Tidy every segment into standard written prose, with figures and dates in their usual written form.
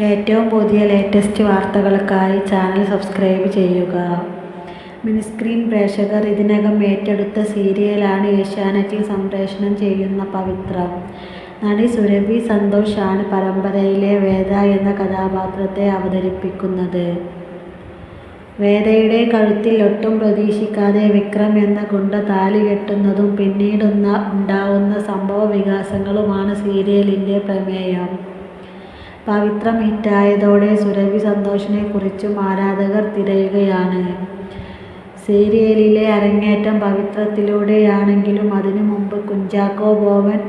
ഏറ്റവും പുതിയ ലേറ്റസ്റ്റ് വാർത്തകൾക്കായി ചാനൽ സബ്സ്ക്രൈബ് ചെയ്യുക. മിനിസ്ക്രീൻ പ്രേക്ഷകർ ഇതിനകം ഏറ്റെടുത്ത സീരിയലാണ് ഏഷ്യാനെറ്റിൽ സംപ്രേഷണം ചെയ്യുന്ന പവിത്രം. നടി സുരഭി സന്തോഷ് ആണ് പരമ്പരയിലെ വേദ എന്ന കഥാപാത്രത്തെ അവതരിപ്പിക്കുന്നത്. വേദയുടെ കഴുത്തിൽ ഒട്ടും പ്രതീക്ഷിക്കാതെ വിക്രം എന്ന ഗുണ്ട താലി കെട്ടുന്നതും പിന്നീടുണ്ടാവുന്ന സംഭവ വികാസങ്ങളുമാണ് സീരിയലിൻ്റെ പ്രമേയം. പവിത്രം ഹിറ്റായതോടെ സുരഭി സന്തോഷിനെ കുറിച്ചും ആരാധകർ തിരയുകയാണ്. സീരിയലിലെ അരങ്ങേറ്റം പവിത്രത്തിലൂടെയാണെങ്കിലും അതിനു മുമ്പ് കുഞ്ചാക്കോ ബോബൻ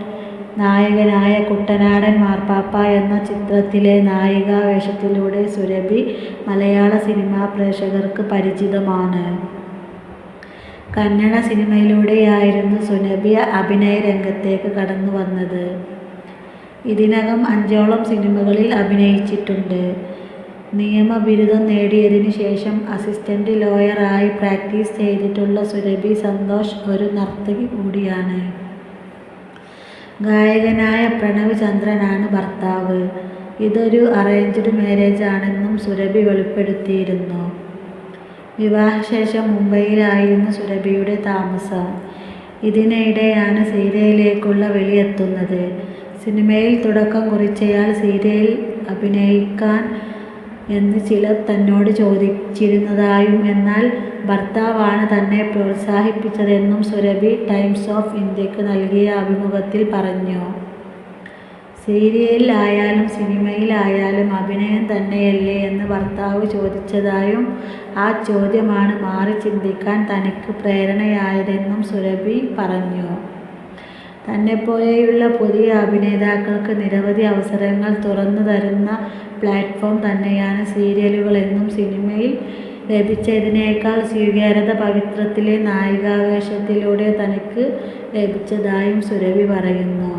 നായകനായ കുട്ടനാടൻ മാർപ്പാപ്പ എന്ന ചിത്രത്തിലെ നായികാ വേഷത്തിലൂടെ സുരഭി മലയാള സിനിമാ പ്രേക്ഷകർക്ക് പരിചിതമാണ്. കന്നഡ സിനിമയിലൂടെയായിരുന്നു സുരഭി അഭിനയ രംഗത്തേക്ക് കടന്നു വന്നത്. ഇതിനകം 5ഓളം സിനിമകളിൽ അഭിനയിച്ചിട്ടുണ്ട്. നിയമബിരുദം നേടിയതിനു ശേഷം അസിസ്റ്റന്റ് ലോയറായി പ്രാക്ടീസ് ചെയ്തിട്ടുള്ള സുരഭി സന്തോഷ് ഒരു നർത്തകി കൂടിയാണ്. ഗായകനായ പ്രണവ് ചന്ദ്രനാണ് ഭർത്താവ്. ഇതൊരു അറേഞ്ച്ഡ് മാരേജ് ആണെന്നും സുരഭി വെളിപ്പെടുത്തിയിരുന്നു. വിവാഹശേഷം മുംബൈയിലായിരുന്നു സുരഭിയുടെ താമസം. ഇതിനിടെയാണ് സീരിയലിലേക്കുള്ള വിളി എത്തുന്നത്. സിനിമയിൽ തുടക്കം കുറിച്ചയാൾ സീരിയലിൽ അഭിനയിക്കാൻ എന്ന് ചിലർ തന്നോട് ചോദിച്ചിരുന്നതായും എന്നാൽ ഭർത്താവാണ് തന്നെ പ്രോത്സാഹിപ്പിച്ചതെന്നും സുരഭി ടൈംസ് ഓഫ് ഇന്ത്യക്ക് നൽകിയ അഭിമുഖത്തിൽ പറഞ്ഞു. സീരിയലിൽ ആയാലും സിനിമയിൽ ആയാലും അഭിനയം തന്നെയല്ലേ എന്ന് ഭർത്താവ് ചോദിച്ചതായും ആ ചോദ്യമാണ് മാറി ചിന്തിക്കാൻ തനിക്ക് പ്രേരണയായതെന്നും സുരഭി പറഞ്ഞു. തന്നെപ്പോലെയുള്ള പുതിയ അഭിനേതാക്കൾക്ക് നിരവധി അവസരങ്ങൾ തുറന്നു തരുന്ന പ്ലാറ്റ്ഫോം തന്നെയാണ് സീരിയലുകളെന്നും സിനിമയിൽ ലഭിച്ചതിനേക്കാൾ സ്വീകാര്യത പവിത്രത്തിലെ നായികാവേഷത്തിലൂടെ തനിക്ക് ലഭിച്ചതായും സുരഭി പറയുന്നു.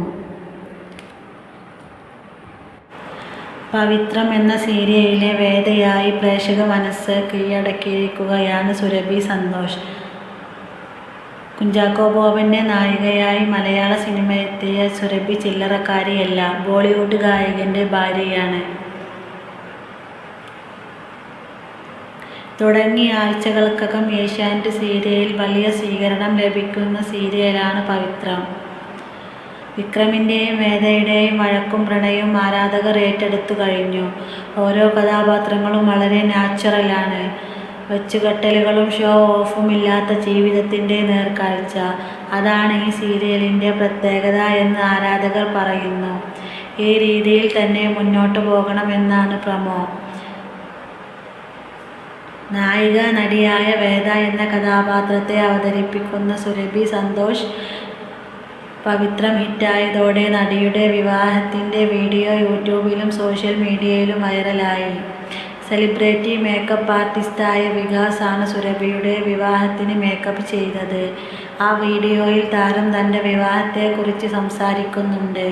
പവിത്രം എന്ന സീരിയലിലെ വേദയായി പ്രേക്ഷക മനസ്സ് കീഴടക്കിയിരിക്കുകയാണ് സുരഭി സന്തോഷ്. കുഞ്ചാക്കോ ബോബൻ്റെ നായികയായി മലയാള സിനിമയെത്തിയ സുരഭി ചില്ലറക്കാരിയല്ല, ബോളിവുഡ് ഗായകൻ്റെ ഭാര്യയാണ്. തുടങ്ങിയ ആഴ്ചകൾക്കകം ഏഷ്യാനെറ്റ് സീരിയലിൽ വലിയ സ്വീകരണം ലഭിക്കുന്ന സീരിയലാണ് പവിത്രം. വിക്രമിൻ്റെയും വേദയുടെയും വഴക്കും പ്രണയവും ആരാധകർ ഏറ്റെടുത്തു കഴിഞ്ഞു. ഓരോ കഥാപാത്രങ്ങളും വളരെ നാച്ചുറലാണ്. വെച്ചുകെട്ടലുകളും ഷോ ഓഫും ഇല്ലാത്ത ജീവിതത്തിൻ്റെ നേർക്കാഴ്ച. അതാണ് ഈ സീരിയലിൻ്റെ പ്രത്യേകത എന്ന് ആരാധകർ പറയുന്നു. ഈ രീതിയിൽ തന്നെ മുന്നോട്ട് പോകണമെന്നാണ് പ്രമോ. നായിക നടിയായ വേദ എന്ന കഥാപാത്രത്തെ അവതരിപ്പിക്കുന്ന സുരഭി സന്തോഷ് പവിത്രം ഹിറ്റായതോടെ നടിയുടെ വിവാഹത്തിൻ്റെ വീഡിയോ യൂട്യൂബിലും സോഷ്യൽ മീഡിയയിലും വൈറലായി. സെലിബ്രിറ്റി മേക്കപ്പ് ആർട്ടിസ്റ്റായ വികാസ് ആണ് സുരഭിയുടെ വിവാഹത്തിന് മേക്കപ്പ് ചെയ്തത്. ആ വീഡിയോയിൽ താരം തൻ്റെ വിവാഹത്തെക്കുറിച്ച് സംസാരിക്കുന്നുണ്ട്.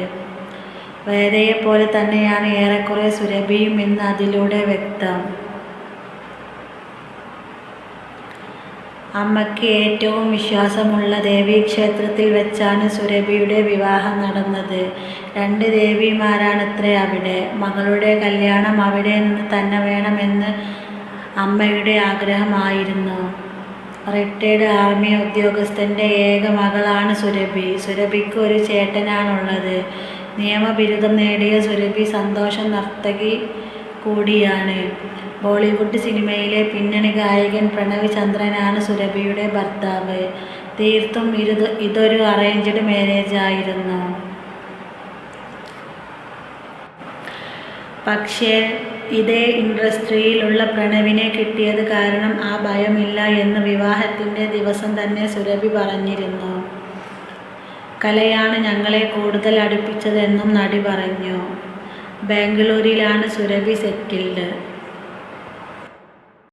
വേദയെപ്പോലെ തന്നെയാണ് ഏറെക്കുറെ സുരഭിയും എന്ന് അതിലൂടെ വ്യക്തം. അമ്മയ്ക്ക് ഏറ്റവും വിശ്വാസമുള്ള ദേവീക്ഷേത്രത്തിൽ വെച്ചാണ് സുരഭിയുടെ വിവാഹം നടന്നത്. 2 ദേവിമാരാണത്രേ അവിടെ. മകളുടെ കല്യാണം അവിടെ നിന്ന് തന്നെ വേണമെന്ന് അമ്മയുടെ ആഗ്രഹമായിരുന്നു. റിട്ടയർഡ് ആർമി ഉദ്യോഗസ്ഥൻ്റെ ഏക മകളാണ് സുരഭി. സുരഭിക്ക് ഒരു ചേട്ടനാണുള്ളത്. നിയമബിരുദം നേടിയ സുരഭി സന്തോഷം നർത്തകി കൂടിയാണ്. ബോളിവുഡ് സിനിമയിലെ പിന്നണി ഗായകൻ പ്രണവ് ചന്ദ്രനാണ് സുരഭിയുടെ ഭർത്താവ്. തീർത്തും ഇതൊരു അറേഞ്ച്ഡ് മാരേജ് ആയിരുന്നു. പക്ഷേ ഇതേ ഇൻഡസ്ട്രിയിലുള്ള പ്രണവിനെ കിട്ടിയത് കാരണം ആ ഭയമില്ല എന്ന് വിവാഹത്തിൻ്റെ ദിവസം തന്നെ സുരഭി പറഞ്ഞിരുന്നു. കലയാണ് ഞങ്ങളെ കൂടുതൽ അടുപ്പിച്ചതെന്നും നടി പറഞ്ഞു. ബാംഗ്ലൂരിലാണ് സുരഭി സെറ്റിൽഡ്.